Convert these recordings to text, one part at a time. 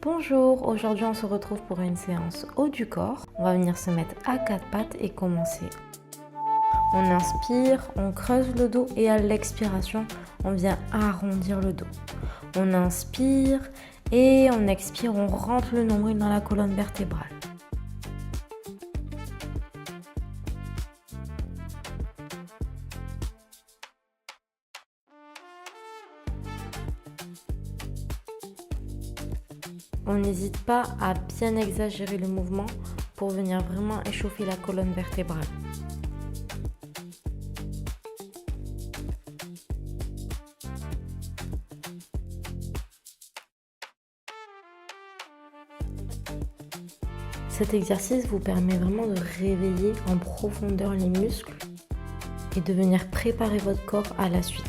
Bonjour, aujourd'hui on se retrouve pour une séance haut du corps. On va venir se mettre à quatre pattes et commencer. On inspire, on creuse le dos et à l'expiration, on vient arrondir le dos. On inspire et on expire, on rentre le nombril dans la colonne vertébrale. On n'hésite pas à bien exagérer le mouvement pour venir vraiment échauffer la colonne vertébrale. Cet exercice vous permet vraiment de réveiller en profondeur les muscles et de venir préparer votre corps à la suite.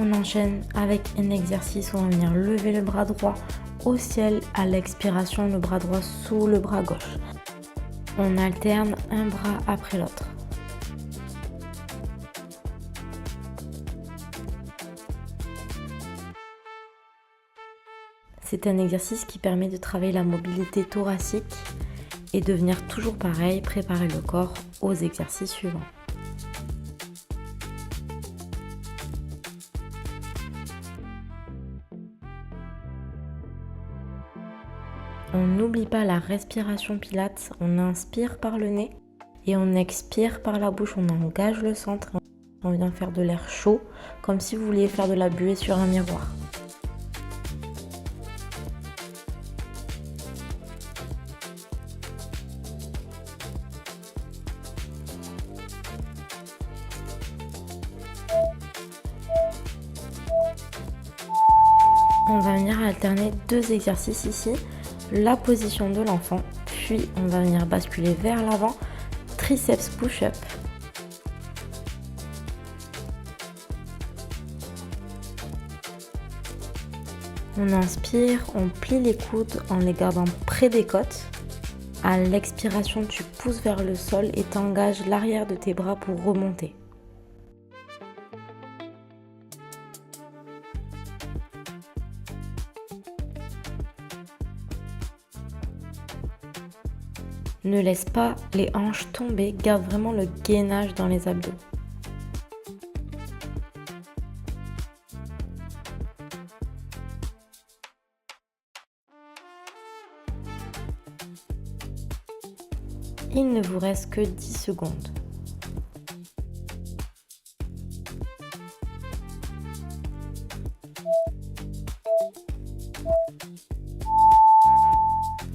On enchaîne avec un exercice où on va venir lever le bras droit au ciel, à l'expiration le bras droit sous le bras gauche. On alterne un bras après l'autre. C'est un exercice qui permet de travailler la mobilité thoracique et de venir toujours pareil, préparer le corps aux exercices suivants. On n'oublie pas la respiration pilates, on inspire par le nez et on expire par la bouche, on engage le centre, on vient faire de l'air chaud, comme si vous vouliez faire de la buée sur un miroir. On va venir alterner deux exercices ici. La position de l'enfant, puis on va venir basculer vers l'avant, triceps push-up. On inspire, on plie les coudes en les gardant près des côtes. À l'expiration, tu pousses vers le sol et t'engages l'arrière de tes bras pour remonter. Ne laisse pas les hanches tomber, garde vraiment le gainage dans les abdos. Il ne vous reste que 10 secondes.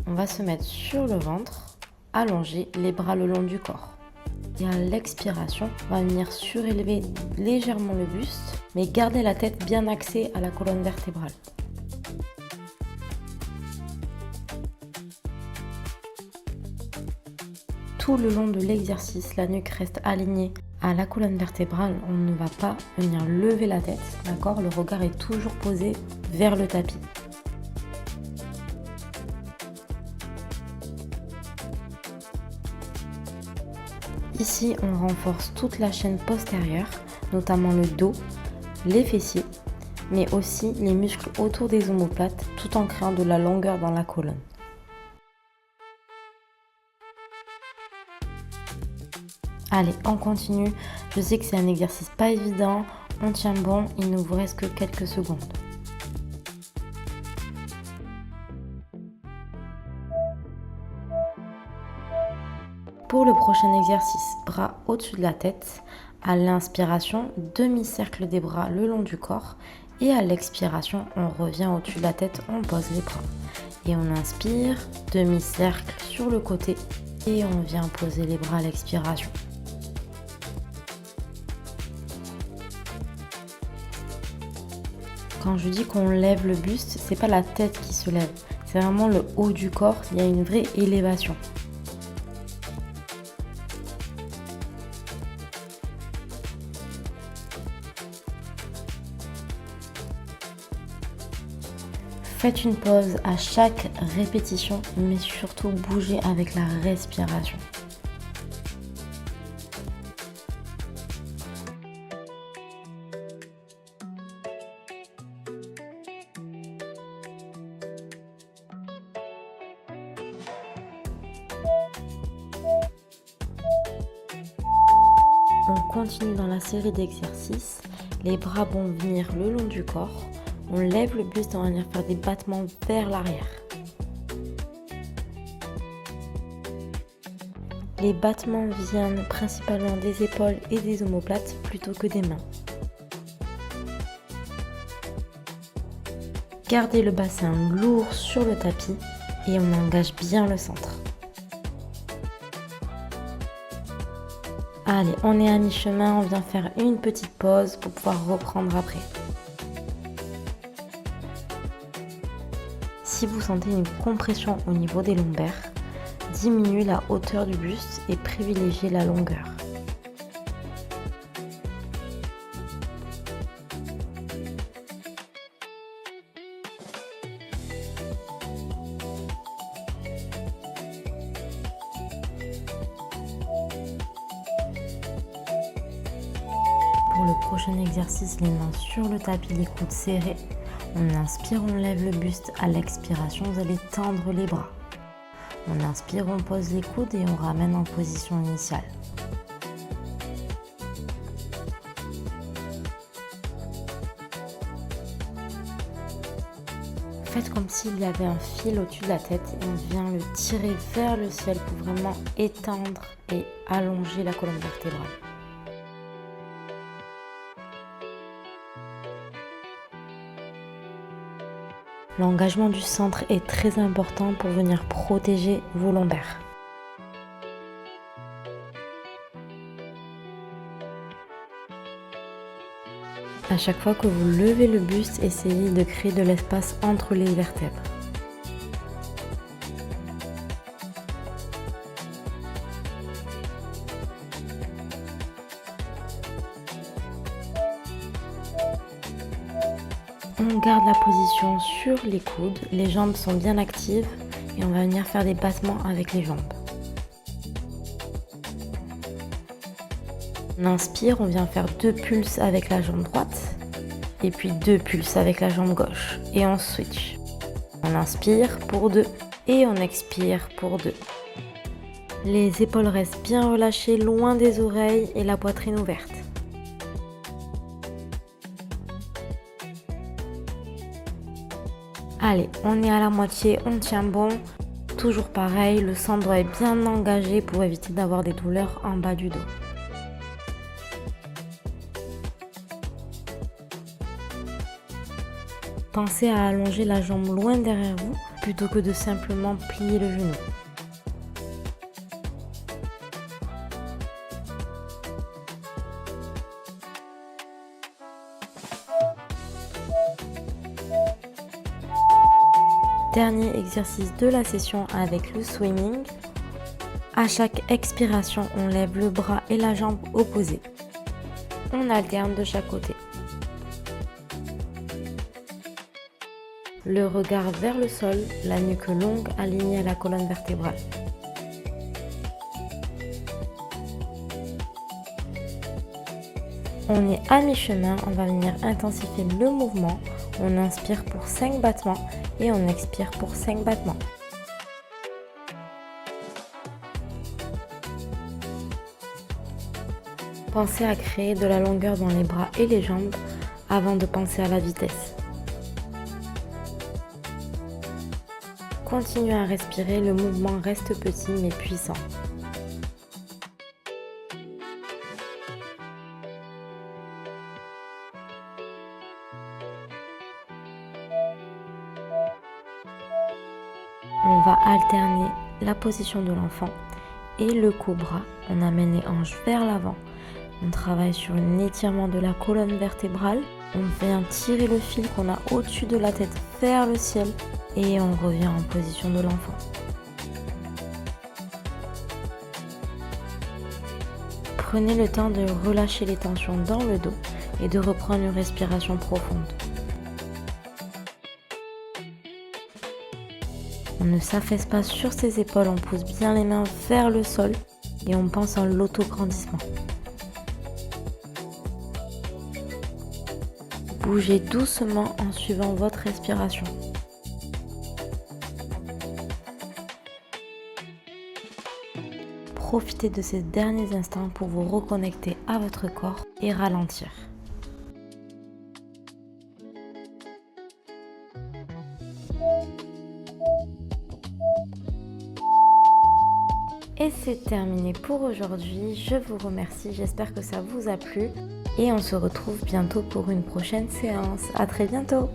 On va se mettre sur le ventre. Allonger les bras le long du corps. Et à l'expiration, on va venir surélever légèrement le buste, mais garder la tête bien axée à la colonne vertébrale. Tout le long de l'exercice, la nuque reste alignée à la colonne vertébrale. On ne va pas venir lever la tête, d'accord? Le regard est toujours posé vers le tapis. Ici, on renforce toute la chaîne postérieure, notamment le dos, les fessiers, mais aussi les muscles autour des omoplates, tout en créant de la longueur dans la colonne. Allez, on continue. Je sais que c'est un exercice pas évident. On tient bon, il ne vous reste que quelques secondes. Pour le prochain exercice, bras au-dessus de la tête. À l'inspiration, demi-cercle des bras le long du corps. Et à l'expiration, on revient au-dessus de la tête, on pose les bras. Et on inspire, demi-cercle sur le côté. Et on vient poser les bras à l'expiration. Quand je dis qu'on lève le buste, c'est pas la tête qui se lève. C'est vraiment le haut du corps, il y a une vraie élévation. Faites une pause à chaque répétition, mais surtout bougez avec la respiration. On continue dans la série d'exercices. Les bras vont venir le long du corps. On lève le buste, on va venir faire des battements vers l'arrière. Les battements viennent principalement des épaules et des omoplates plutôt que des mains. Gardez le bassin lourd sur le tapis et on engage bien le centre. Allez, on est à mi-chemin, on vient faire une petite pause pour pouvoir reprendre après. Si vous sentez une compression au niveau des lombaires, diminuez la hauteur du buste et privilégiez la longueur. Pour le prochain exercice, les mains sur le tapis, les coudes serrés. On inspire, on lève le buste. À l'expiration, vous allez tendre les bras. On inspire, on pose les coudes et on ramène en position initiale. Faites comme s'il y avait un fil au-dessus de la tête et on vient le tirer vers le ciel pour vraiment étendre et allonger la colonne vertébrale. L'engagement du centre est très important pour venir protéger vos lombaires. À chaque fois que vous levez le buste, essayez de créer de l'espace entre les vertèbres. On garde la position sur les coudes, les jambes sont bien actives et on va venir faire des battements avec les jambes. On inspire, on vient faire 2 pulses avec la jambe droite et puis 2 pulses avec la jambe gauche et on switch. On inspire pour 2 et on expire pour 2. Les épaules restent bien relâchées, loin des oreilles et la poitrine ouverte. Allez, on est à la moitié, on tient bon. Toujours pareil, le centre doit être bien engagé pour éviter d'avoir des douleurs en bas du dos. Pensez à allonger la jambe loin derrière vous plutôt que de simplement plier le genou. Dernier exercice de la session avec le swimming. À chaque expiration, on lève le bras et la jambe opposée. On alterne de chaque côté. Le regard vers le sol, la nuque longue alignée à la colonne vertébrale. On est à mi-chemin, on va venir intensifier le mouvement. On inspire pour 5 battements et on expire pour 5 battements. Pensez à créer de la longueur dans les bras et les jambes avant de penser à la vitesse. Continuez à respirer, le mouvement reste petit mais puissant. On va alterner la position de l'enfant et le cobra. On amène les hanches vers l'avant. On travaille sur un étirement de la colonne vertébrale. On vient tirer le fil qu'on a au-dessus de la tête vers le ciel et on revient en position de l'enfant. Prenez le temps de relâcher les tensions dans le dos et de reprendre une respiration profonde. On ne s'affaisse pas sur ses épaules, on pousse bien les mains vers le sol et on pense à l'autograndissement. Bougez doucement en suivant votre respiration. Profitez de ces derniers instants pour vous reconnecter à votre corps et ralentir. Et c'est terminé pour aujourd'hui. Je vous remercie, j'espère que ça vous a plu et on se retrouve bientôt pour une prochaine séance. À très bientôt!